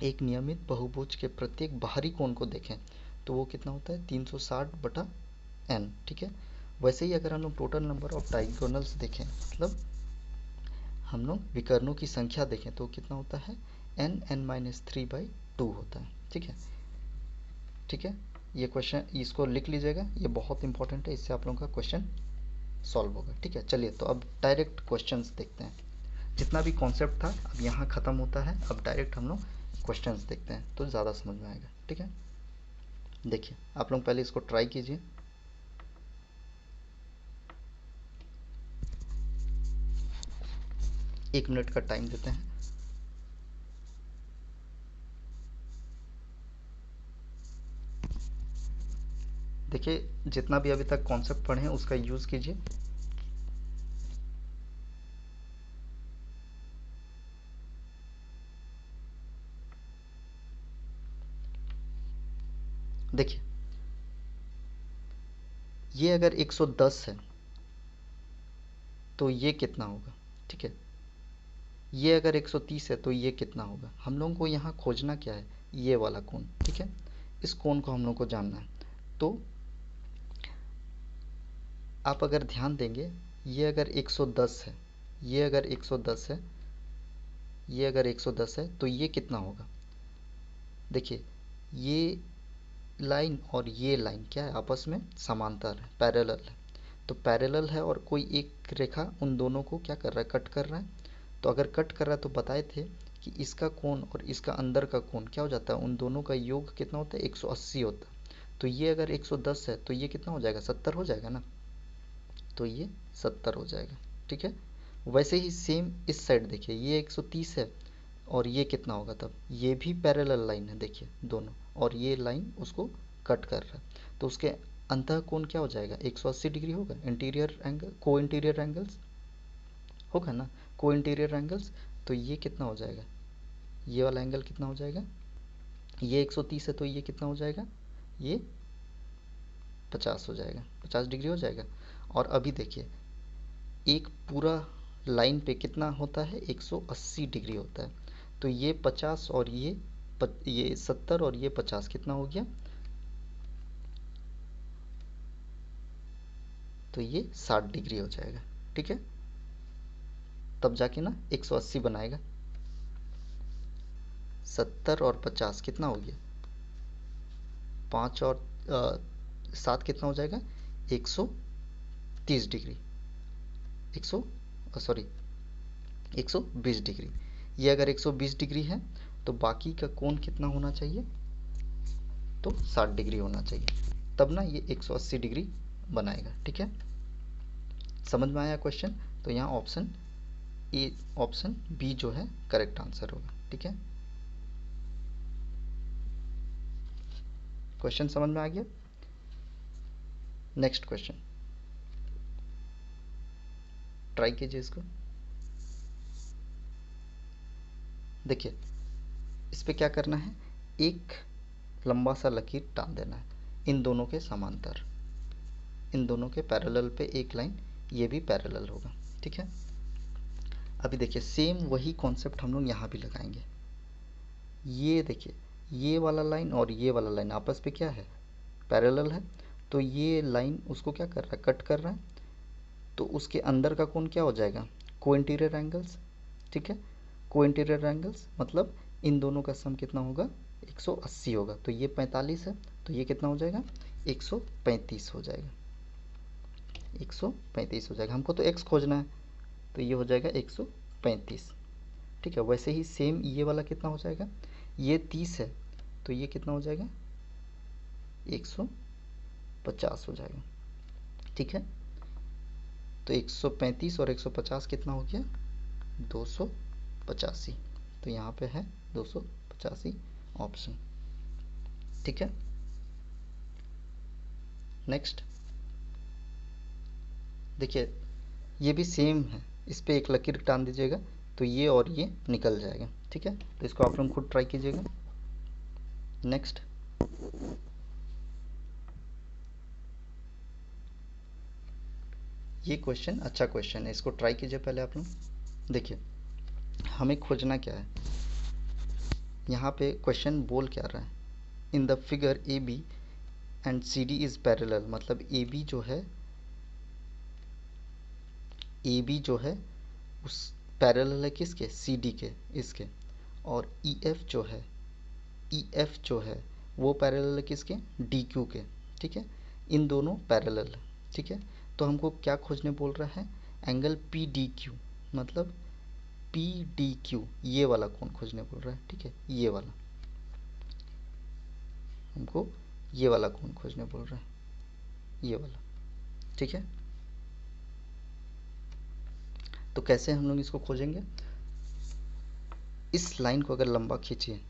एक नियमित बहुभुज के प्रत्येक बाहरी कोण को देखें, तो वो कितना होता है 360/n। ठीक है, वैसे ही अगर हम लोग टोटल नंबर ऑफ डायगोनल्स देखें, मतलब हम लोग विकर्णों की संख्या देखें, तो कितना होता है n(n-3/2) होता है। ठीक है, ठीक है, ये क्वेश्चन इसको लिख लीजिएगा, ये बहुत इंपॉर्टेंट है, इससे आप लोगों का क्वेश्चन सॉल्व होगा। ठीक है, चलिए तो अब डायरेक्ट क्वेश्चंस देखते हैं, जितना भी कॉन्सेप्ट था अब यहाँ ख़त्म होता है, अब डायरेक्ट हम लोग क्वेश्चंस देखते हैं तो ज़्यादा समझ में आएगा। ठीक है, देखिए आप लोग पहले इसको ट्राई कीजिए। एक मिनट का टाइम देते हैं। देखिए जितना भी अभी तक कॉन्सेप्ट पढ़े हैं उसका यूज़ कीजिए। देखिए ये अगर 110 है तो ये कितना होगा, ठीक है। ये अगर 130 है तो ये कितना होगा। हम लोगों को यहाँ खोजना क्या है, ये वाला कोण, ठीक है। इस कोण को हम लोग को जानना है। तो आप अगर ध्यान देंगे, ये अगर 110 है, ये अगर 110 है, ये अगर 110 है तो ये कितना होगा। देखिए ये लाइन और ये लाइन क्या है, आपस में समांतर है, पैरेलल है। तो पैरेलल है और कोई एक रेखा उन दोनों को क्या कर रहा है, कट कर रहा है। तो अगर कट कर रहा है तो बताए थे कि इसका कोण और इसका अंदर का कोण क्या हो जाता है, उन दोनों का योग कितना होता है, 180 होता है। तो ये अगर 110 है तो ये कितना हो जाएगा, 70 हो जाएगा ना। तो ये 70 हो जाएगा, ठीक है। वैसे ही सेम इस साइड देखिए, ये 130 है और ये कितना होगा, तब ये भी पैरेलल लाइन है देखिए दोनों, और ये लाइन उसको कट कर रहा है। तो उसके अंतः कोण क्या हो जाएगा, 180 डिग्री होगा। इंटीरियर एंगल, को इंटीरियर एंगल्स होगा ना, को इंटीरियर एंगल्स। तो ये कितना हो जाएगा, ये वाला एंगल कितना हो जाएगा, ये 130 है तो ये कितना हो जाएगा, ये 50 हो जाएगा, 50 डिग्री हो जाएगा। और अभी देखिए एक पूरा लाइन पे कितना होता है, 180 डिग्री होता है। तो ये 50 और ये 70 और ये 50 कितना हो गया, तो ये 60 डिग्री हो जाएगा, ठीक है। तब जाके ना 180 बनाएगा। 70 और 50 कितना हो गया, 5 और 7 कितना हो जाएगा, 130 डिग्री, 120 डिग्री। ये अगर 120 डिग्री है तो बाकी का कोण कितना होना चाहिए, तो 60 डिग्री होना चाहिए। तब ना ये 180 डिग्री बनाएगा, ठीक है। समझ में आया क्वेश्चन। तो यहाँ ऑप्शन ए, ऑप्शन बी जो है करेक्ट आंसर होगा, ठीक है। क्वेश्चन समझ में आ गया। नेक्स्ट क्वेश्चन ट्राई कीजिए इसको। देखिए इस पे क्या करना है, एक लंबा सा लकीर टान देना है इन दोनों के समांतर, इन दोनों के पैरेलल पे एक लाइन, ये भी पैरेलल होगा, ठीक है। अभी देखिए सेम वही कॉन्सेप्ट हम लोग यहाँ भी लगाएंगे। ये देखिए ये वाला लाइन और ये वाला लाइन आपस में क्या है, पैरेलल है। तो ये लाइन उसको क्या कर रहा है, कट कर रहा है। तो उसके अंदर का कोण क्या हो जाएगा, को इंटीरियर एंगल्स, ठीक है। को इंटीरियर एंगल्स मतलब इन दोनों का सम कितना होगा, 180 होगा। तो ये 45 है तो ये कितना हो जाएगा, 135 हो जाएगा, 135 हो जाएगा। हमको तो x खोजना है तो ये हो जाएगा 135, ठीक है। वैसे ही सेम ये वाला कितना हो जाएगा, ये 30 है तो ये कितना हो जाएगा, 150 हो जाएगा, ठीक है। तो 135 और 150 कितना हो गया, 285। तो यहाँ पे है 285 ऑप्शन, ठीक है। नेक्स्ट देखिए ये भी सेम है, इस पे एक लकीर टान दीजिएगा तो ये और ये निकल जाएगा, ठीक है। तो इसको आप लोग खुद ट्राई कीजिएगा। नेक्स्ट ये क्वेश्चन अच्छा क्वेश्चन है, इसको ट्राई कीजिए पहले आप लोग। देखिए हमें खोजना क्या है, यहाँ पे क्वेश्चन बोल क्या रहा है, in the figure A B and C D is parallel. मतलब ए बी जो है उस पैरेलल है किसके, सी डी के, इसके। और ई एफ जो है वो पैरेलल है किसके, डी क्यू के, ठीक है। इन दोनों पैरेलल है, ठीक है। तो हमको क्या खोजने बोल रहा है, एंगल पी डी क्यू। मतलब पी डी क्यू, ये वाला कोण खोजने बोल रहा है, ठीक है, ये वाला हमको ये वाला कोण खोजने बोल रहा है, ये वाला, ठीक है। तो कैसे हम लोग इसको खोजेंगे, इस लाइन को अगर लंबा खींचिए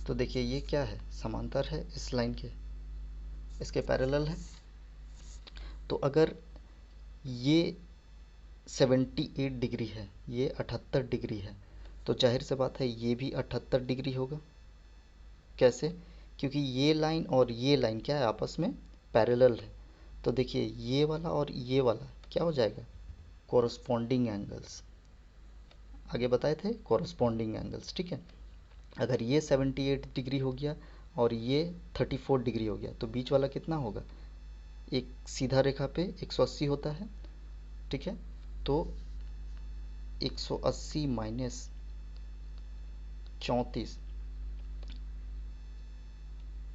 तो देखिए ये क्या है, समांतर है इस लाइन के, इसके पैरेलल है। तो अगर ये 78 डिग्री है, ये 78 डिग्री है, तो जाहिर सी बात है ये भी 78 डिग्री होगा। कैसे, क्योंकि ये लाइन और ये लाइन क्या है, आपस में पैरेलल है। तो देखिए ये वाला और ये वाला क्या हो जाएगा, कोरस्पॉन्डिंग एंगल्स, आगे बताए थे कोरस्पॉन्डिंग एंगल्स, ठीक है। अगर ये 78 डिग्री हो गया और ये 34 डिग्री हो गया, तो बीच वाला कितना होगा, एक सीधा रेखा पे 180 होता है, ठीक है। तो 180 माइनस 34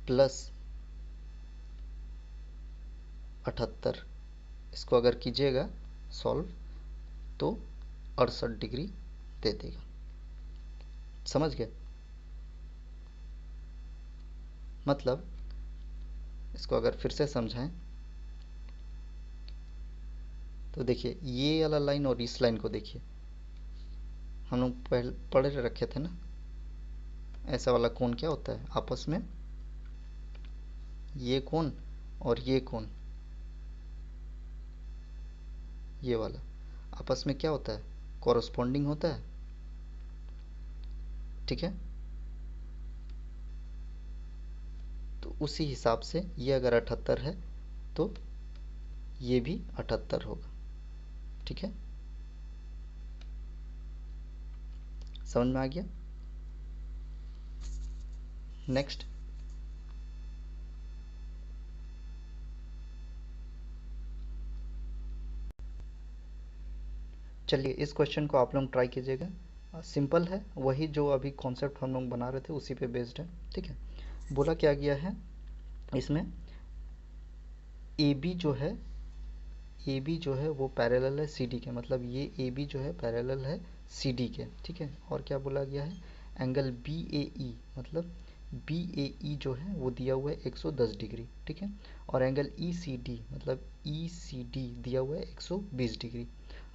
प्लस 78, इसको अगर कीजिएगा सॉल्व तो 68 डिग्री दे देगा। समझ गए, मतलब इसको अगर फिर से समझाएं तो देखिए ये वाला लाइन और इस लाइन को देखिए, हम लोग पहले पढ़ रखे थे ना, ऐसा वाला कोण क्या होता है, आपस में ये कोण और ये कोण, ये वाला आपस में क्या होता है, कॉरस्पॉन्डिंग होता है, ठीक है। तो उसी हिसाब से ये अगर 78 है तो ये भी 78 होगा, ठीक है। समझ में आ गया। नेक्स्ट, चलिए इस क्वेश्चन को आप लोग ट्राई कीजिएगा, सिंपल है, वही जो अभी कॉन्सेप्ट हम लोग बना रहे थे उसी पे बेस्ड है, ठीक है। बोला क्या गया है इसमें, ए बी जो है, ए बी जो है वो पैरेलल है सी डी के, मतलब ये ए बी जो है पैरेलल है सी डी के, ठीक है। और क्या बोला गया है, एंगल बी ए ई, मतलब बी ए ई जो है वो दिया हुआ है 110 डिग्री, ठीक है। और एंगल ई सी डी, मतलब ई सी डी दिया हुआ है 120 डिग्री।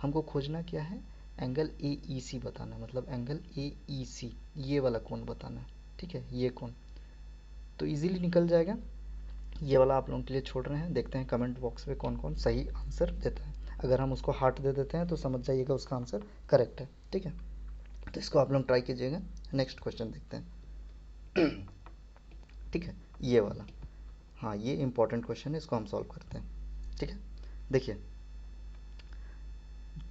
हमको खोजना क्या है, एंगल ए ई सी बताना है, मतलब एंगल ए ई सी ये वाला कोण बताना है, ठीक है, ये कोण। तो इजीली निकल जाएगा, ये वाला आप लोगों के लिए छोड़ रहे हैं, देखते हैं कमेंट बॉक्स में कौन कौन सही आंसर देता है। अगर हम उसको हार्ट दे देते हैं तो समझ जाइएगा उसका आंसर करेक्ट है, ठीक है। तो इसको आप लोग ट्राई कीजिएगा। नेक्स्ट क्वेश्चन देखते हैं, ठीक है, ये वाला, हाँ ये इंपॉर्टेंट क्वेश्चन है, इसको हम सॉल्व करते हैं, ठीक है। देखिए,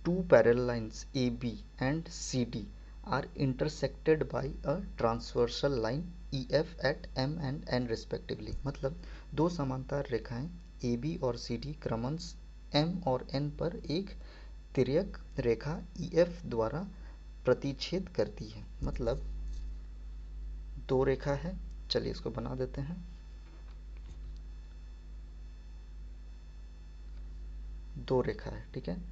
two parallel lines A B and C D are intersected by a transversal line EF at M and N respectively, मतलब दो समांतर रेखाएं AB और CD क्रमशः M और N पर एक तिर्यक रेखा EF द्वारा प्रतिच्छेद करती है। मतलब दो रेखा है, चलिए इसको बना देते हैं, दो रेखा है, ठीक है,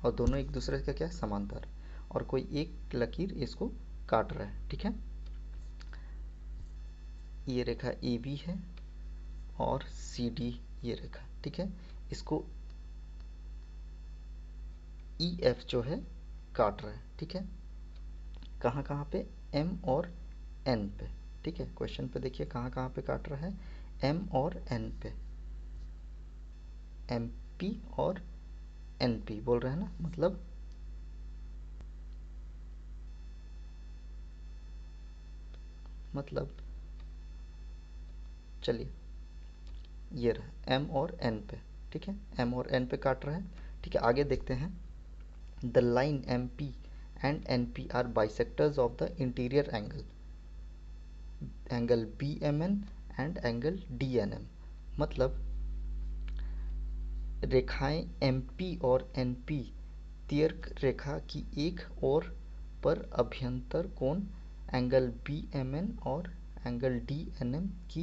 और दोनों एक दूसरे का क्या है, समांतर, और कोई एक लकीर इसको काट रहा है, ठीक है। ये रेखा ए बी है और सी डी ये रेखा, ठीक है, इसको ई एफ जो है काट रहा है, ठीक है, कहाँ कहाँ पे, एम और एन पे, ठीक है। क्वेश्चन पे देखिए कहाँ कहाँ पे काट रहा है, एम और एन पे, एम पी और एन पी बोल रहे हैं ना, मतलब चलिए ये रहा एम और एन पे, ठीक है, एम और एन पे काट रहा है, ठीक है। आगे देखते हैं, the line M P and N P are bisectors of the interior angle, angle B M N and angle D N M, मतलब रेखाएं एम पी और एन पी तिर्यक रेखा की एक ओर पर अभ्यंतर कोण एंगल बी एम एन और एंगल डी एन एम की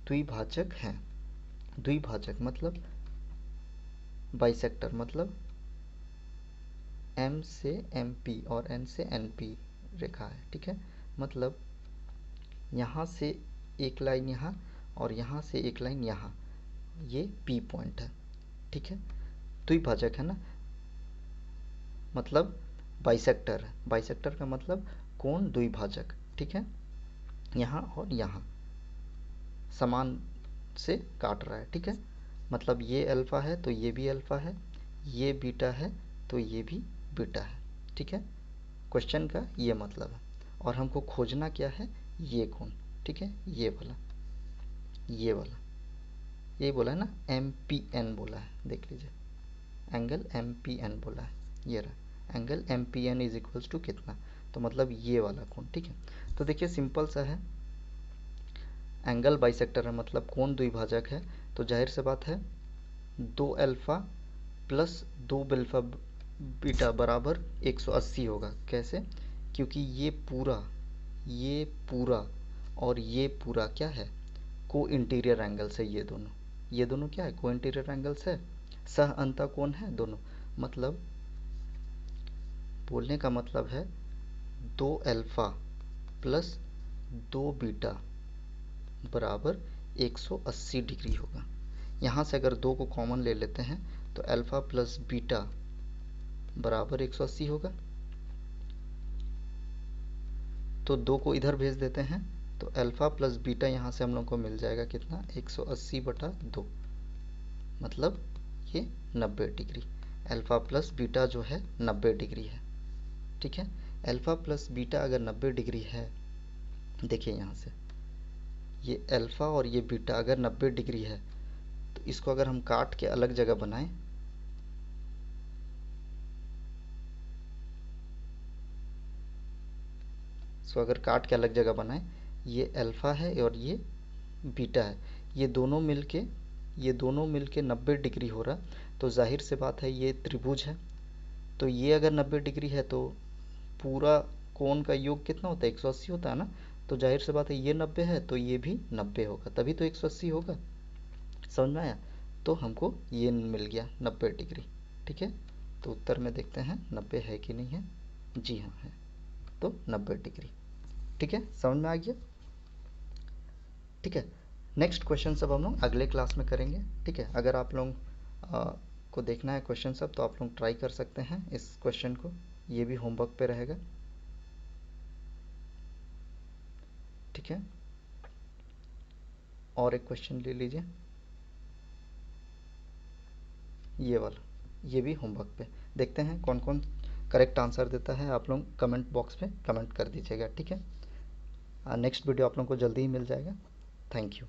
द्विभाजक हैं। द्विभाजक मतलब बाइसेक्टर, मतलब M से MP और N से NP रेखा है, ठीक है। मतलब यहाँ से एक लाइन यहाँ और यहाँ से एक लाइन यहाँ, ये P पॉइंट है, ठीक है। द्विभाजक है ना, मतलब बाइसेक्टर है। बाइसेक्टर का मतलब कोण द्विभाजक, ठीक है। यहाँ और यहाँ समान से काट रहा है, ठीक है। मतलब ये अल्फ़ा है तो ये भी अल्फ़ा है, ये बीटा है तो ये भी बीटा है, ठीक है। क्वेश्चन का ये मतलब है। और हमको खोजना क्या है, ये कोण, ठीक है, ये वाला, ये वाला, यही बोला है ना, MPN बोला है, देख लीजिए, एंगल MPN बोला है, ये रहा angle MPN is equals to कितना, तो मतलब ये वाला कोण, ठीक है। तो देखिए सिंपल सा है, एंगल बाइसेक्टर है मतलब कोण द्विभाजक है, तो जाहिर सी बात है 2 अल्फ़ा प्लस 2 बिल्फा बीटा बराबर 180 होगा। कैसे, क्योंकि ये पूरा और ये पूरा क्या है, को इंटीरियर एंगल्स है, ये दोनों क्या है, को इंटीरियर एंगल्स है, सह अंतः कोण है दोनों। मतलब बोलने का मतलब है 2 अल्फ़ा प्लस 2 बीटा बराबर 180 डिग्री होगा। यहाँ से अगर 2 को कॉमन ले लेते हैं तो अल्फ़ा प्लस बीटा बराबर 180 होगा, तो 2 को इधर भेज देते हैं तो अल्फ़ा प्लस बीटा यहाँ से हम लोग को मिल जाएगा कितना, 180/2, मतलब ये 90 डिग्री। अल्फ़ा प्लस बीटा जो है 90 डिग्री है, ठीक है। अल्फ़ा प्लस बीटा अगर 90 डिग्री है, देखिए यहाँ से ये अल्फ़ा और ये बीटा अगर 90 डिग्री है, तो इसको अगर हम काट के अलग जगह बनाएं, इसको अगर काट के अलग जगह बनाएं, ये अल्फ़ा है और ये बीटा है, ये दोनों मिलके 90 डिग्री हो रहा, तो जाहिर से बात है ये त्रिभुज है। तो ये अगर 90 डिग्री है तो पूरा कोण का योग कितना होता है, 180 होता है ना। तो जाहिर सी बात है ये 90 है तो ये भी 90 होगा, तभी तो 180 होगा। समझ में आया, तो हमको ये मिल गया 90 डिग्री, ठीक है। तो उत्तर में देखते हैं 90 है कि नहीं है, जी हाँ है, तो 90 डिग्री, ठीक है, समझ में आ गया, ठीक है। नेक्स्ट क्वेश्चन सब हम लोग अगले क्लास में करेंगे, ठीक है। अगर आप लोग को देखना है क्वेश्चन सब, तो आप लोग ट्राई कर सकते हैं इस क्वेश्चन को, ये भी होमवर्क पे रहेगा, ठीक है। और एक क्वेश्चन ले लीजिए, ये वाला, ये भी होमवर्क पे। देखते हैं कौन कौन करेक्ट आंसर देता है, आप लोग कमेंट बॉक्स में कमेंट कर दीजिएगा, ठीक है। नेक्स्ट वीडियो आप लोगों को जल्दी ही मिल जाएगा। Thank you.